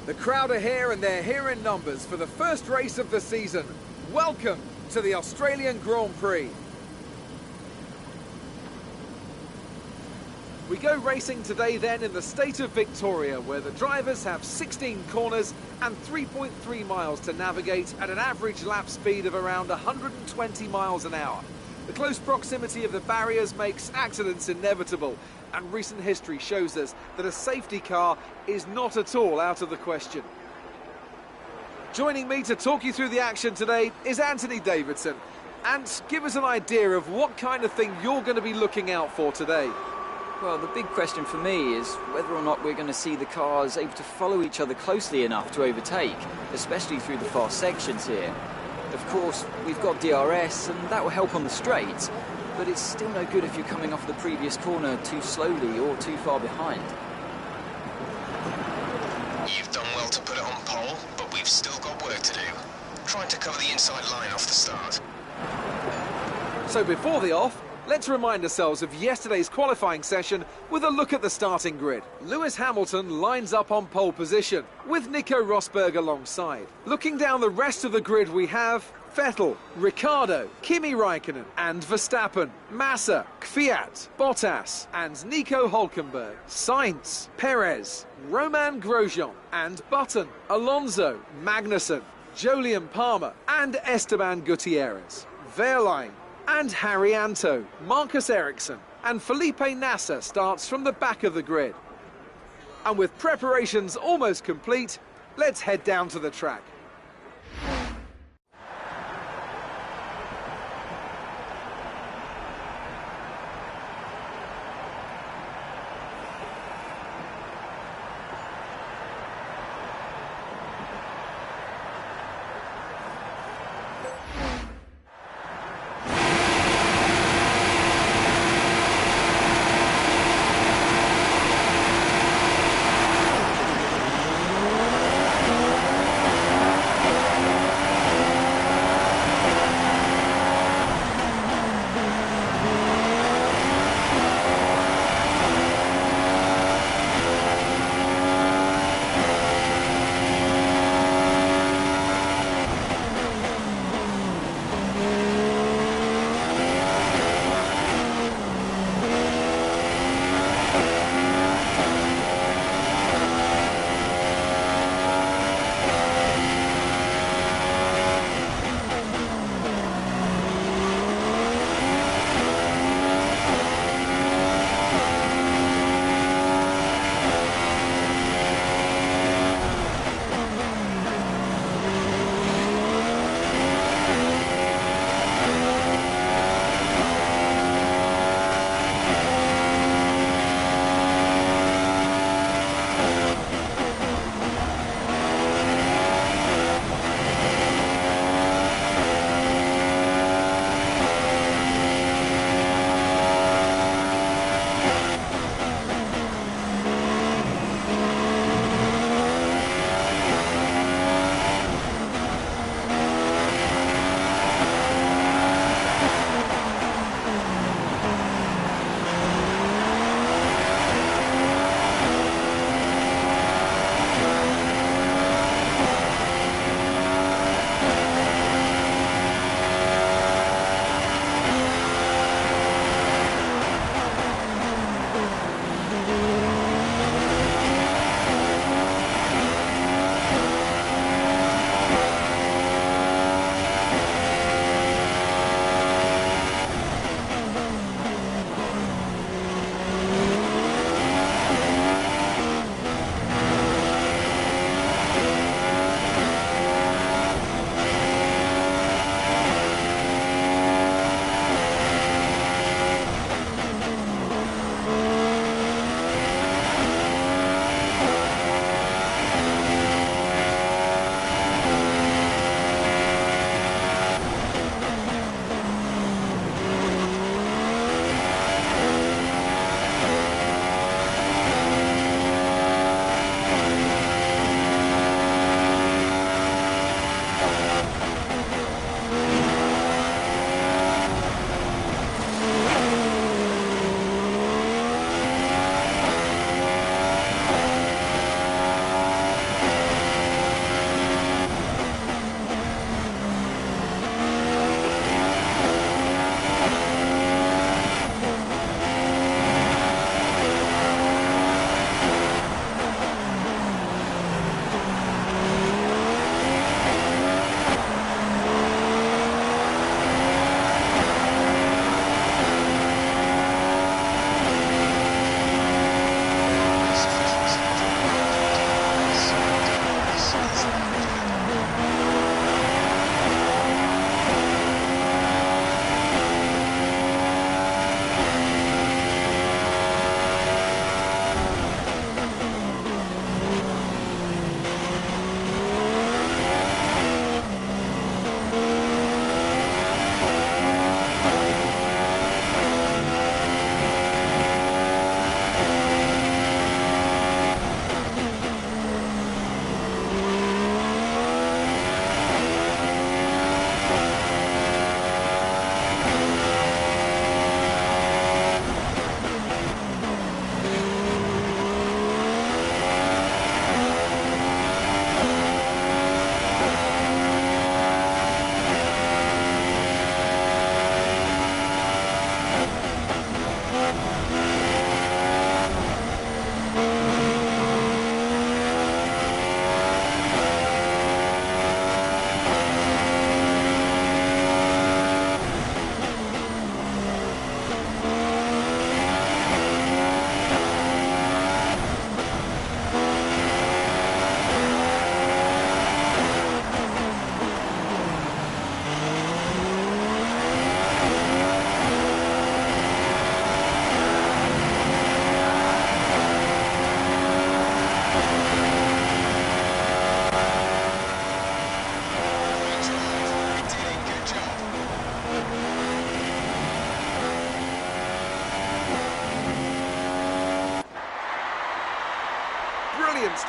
The crowd are here, and they're here in numbers for the first race of the season. Welcome to the Australian Grand Prix. We go racing today then in the state of Victoria, where the drivers have 16 corners and 3.3 miles to navigate at an average lap speed of around 120 miles an hour. The close proximity of the barriers makes accidents inevitable, and recent history shows us that a safety car is not at all out of the question. Joining me to talk you through the action today is Anthony Davidson. And give us an idea of what kind of thing you're going to be looking out for today. Well, the big question for me is whether or not we're going to see the cars able to follow each other closely enough to overtake, especially through the fast sections here. Of course, we've got DRS, and that will help on the straights, but it's still no good if you're coming off the previous corner too slowly or too far behind. You've done well to put it on pole, but we've still got work to do. Trying to cover the inside line off the start. So before the off, let's remind ourselves of yesterday's qualifying session with a look at the starting grid. Lewis Hamilton lines up on pole position, with Nico Rosberg alongside. Looking down the rest of the grid, we have Vettel, Ricciardo, Kimi Raikkonen and Verstappen, Massa, Kvyat, Bottas and Nico Hülkenberg, Sainz, Perez, Romain Grosjean and Button, Alonso, Magnussen, Jolyon Palmer and Esteban Gutierrez, Wehrlein and Harry Anto, Marcus Ericsson and Felipe Nasser starts from the back of the grid. And with preparations almost complete, let's head down to the track.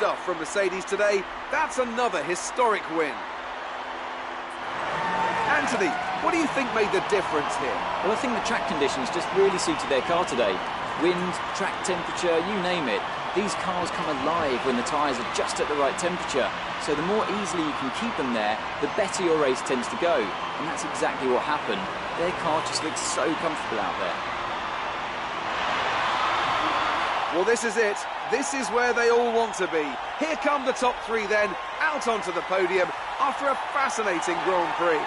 stuff from Mercedes today. That's another historic win. Anthony, what do you think made the difference here? Well, I think the track conditions just really suited their car today. Wind, track temperature, you name it. These cars come alive when the tyres are just at the right temperature. So the more easily you can keep them there, the better your race tends to go. And that's exactly what happened. Their car just looks so comfortable out there. Well, this is it. This is where they all want to be. Here come the top three then, out onto the podium after a fascinating Grand Prix.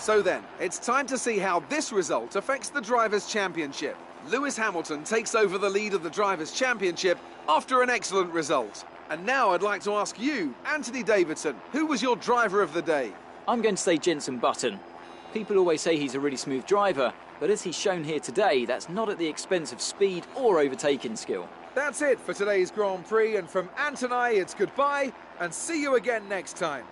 So then, it's time to see how this result affects the Drivers' Championship. Lewis Hamilton takes over the lead of the Drivers' Championship after an excellent result. And now I'd like to ask you, Anthony Davidson, who was your driver of the day? I'm going to say Jenson Button. People always say he's a really smooth driver, but as he's shown here today, that's not at the expense of speed or overtaking skill. That's it for today's Grand Prix, and from Ant and I, it's goodbye, and see you again next time.